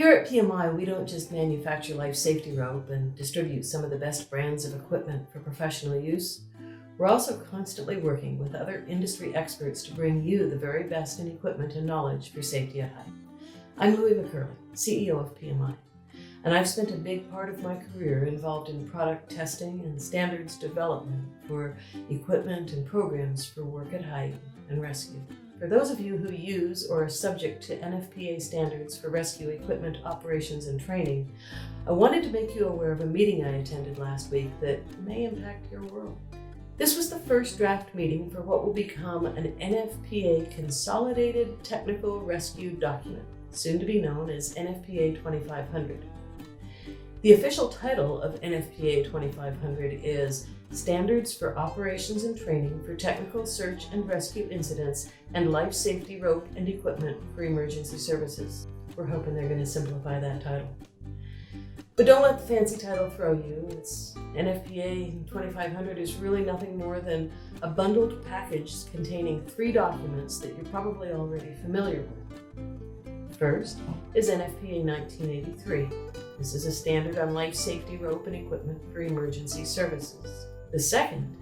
Here at PMI, we don't just manufacture life safety rope and distribute some of the best brands of equipment for professional use. We're also constantly working with other industry experts to bring you the very best in equipment and knowledge for safety at height. I'm Louie McCurley, CEO of PMI, and I've spent a big part of my career involved in product testing and standards development for equipment and programs for work at height and rescue. For those of you who use or are subject to NFPA standards for rescue equipment operations and training, I wanted to make you aware of a meeting I attended last week that may impact your world. This was the first draft meeting for what will become an NFPA Consolidated Technical Rescue Document, soon to be known as NFPA 2500. The official title of NFPA 2500 is Standards for Operations and Training for Technical Search and Rescue Incidents and Life Safety Rope and Equipment for Emergency Services. We're hoping they're going to simplify that title. But don't let the fancy title throw you. It's NFPA 2500 is really nothing more than a bundled package containing 3 documents that you're probably already familiar with. First is NFPA 1983. This is a standard on life safety rope and equipment for emergency services. The second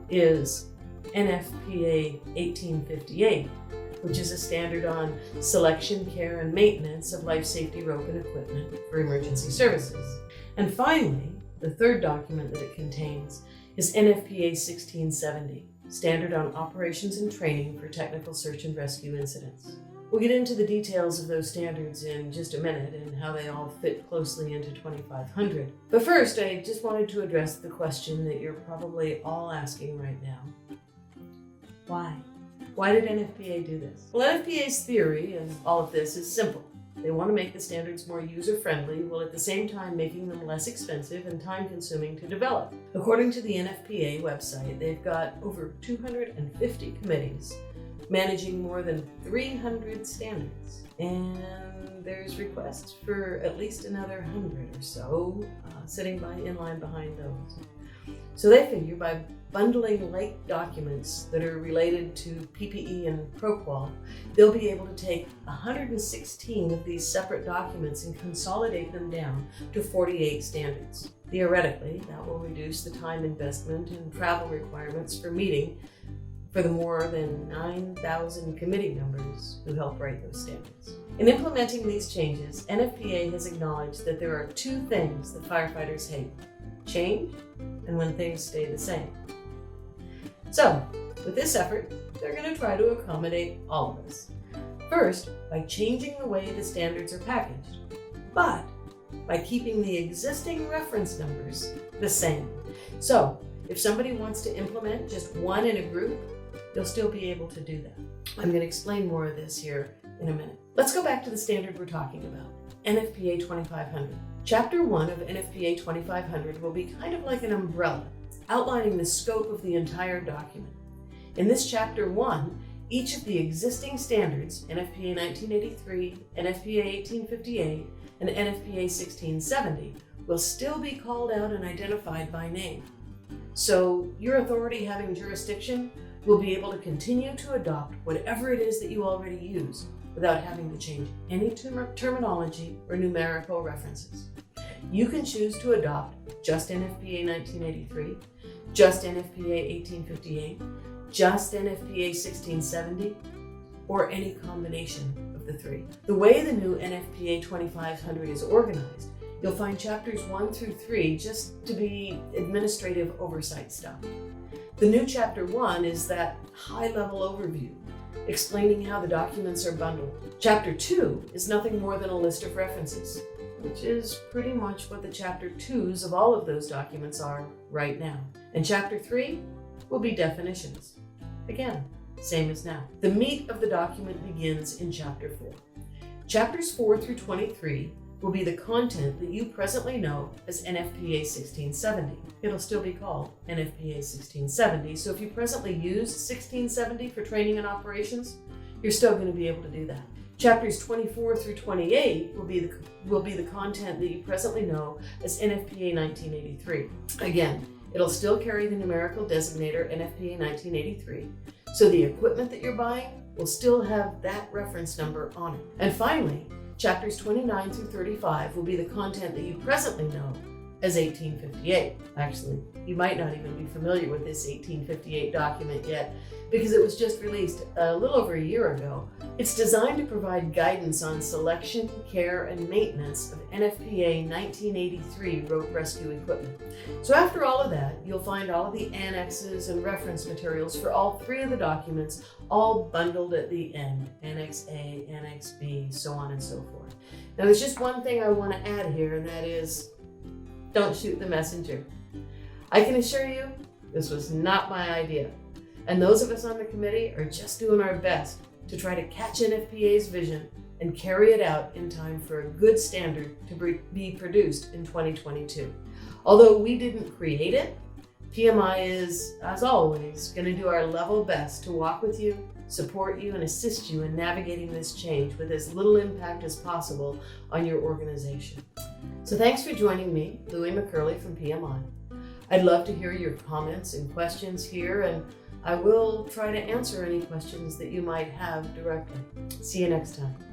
is NFPA 1858, which is a standard on selection, care, and maintenance of life safety rope and equipment for emergency services. And finally, the third document that it contains is NFPA 1670, standard on operations and training for technical search and rescue incidents. We'll get into the details of those standards in just a minute and how they all fit closely into 2500. But first, I just wanted to address the question that you're probably all asking right now. Why? Why did NFPA do this? Well, NFPA's theory in all of this is simple. They want to make the standards more user-friendly while at the same time making them less expensive and time-consuming to develop. According to the NFPA website, they've got over 250 committees managing more than 300 standards, and there's requests for at least another 100 or so sitting in line behind those. So they figure by bundling like documents that are related to PPE and ProQual, they'll be able to take 116 of these separate documents and consolidate them down to 48 standards. Theoretically, that will reduce the time investment and travel requirements for meeting for the more than 9,000 committee members who help write those standards. In implementing these changes, NFPA has acknowledged that there are 2 things that firefighters hate: change and when things stay the same. So, with this effort, they're going to try to accommodate all of this. First, by changing the way the standards are packaged, but by keeping the existing reference numbers the same. So, if somebody wants to implement just one in a group, you'll still be able to do that. I'm going to explain more of this here in a minute. Let's go back to the standard we're talking about, NFPA 2500. Chapter 1 of NFPA 2500 will be kind of like an umbrella, outlining the scope of the entire document. In this Chapter 1, each of the existing standards, NFPA 1983, NFPA 1858, and NFPA 1670, will still be called out and identified by name. So your authority having jurisdiction will be able to continue to adopt whatever it is that you already use without having to change any terminology or numerical references. You can choose to adopt just NFPA 1983, just NFPA 1858, just NFPA 1670, or any combination of the 3. The way the new NFPA 2500 is organized, you'll find chapters 1 through 3 just to be administrative oversight stuff. The new chapter 1 is that high-level overview, explaining how the documents are bundled. Chapter 2 is nothing more than a list of references, which is pretty much what the chapter 2s of all of those documents are right now. And chapter 3 will be definitions. Again, same as now. The meat of the document begins in chapter 4. Chapters 4 through 23 will be the content that you presently know as NFPA 1670. It'll still be called NFPA 1670, so if you presently use 1670 for training and operations, you're still going to be able to do that. Chapters 24 through 28 will be the content that you presently know as NFPA 1983. Again, it'll still carry the numerical designator NFPA 1983, so the equipment that you're buying will still have that reference number on it. And finally, Chapters 29 through 35 will be the content that you presently know as 1858. Actually, you might not even be familiar with this 1858 document yet because it was just released a little over a year ago. It's designed to provide guidance on selection, care, and maintenance of NFPA 1983 rope rescue equipment. So after all of that, you'll find all of the annexes and reference materials for all three of the documents all bundled at the end. Annex A, Annex B, so on and so forth. Now there's just one thing I want to add here, and that is, don't shoot the messenger. I can assure you, this was not my idea. And those of us on the committee are just doing our best to try to catch NFPA's vision and carry it out in time for a good standard to be produced in 2022. Although we didn't create it, PMI is, as always, going to do our level best to walk with you, support you, and assist you in navigating this change with as little impact as possible on your organization. So thanks for joining me, Louie McCurley from PMI. I'd love to hear your comments and questions here, and I will try to answer any questions that you might have directly. See you next time.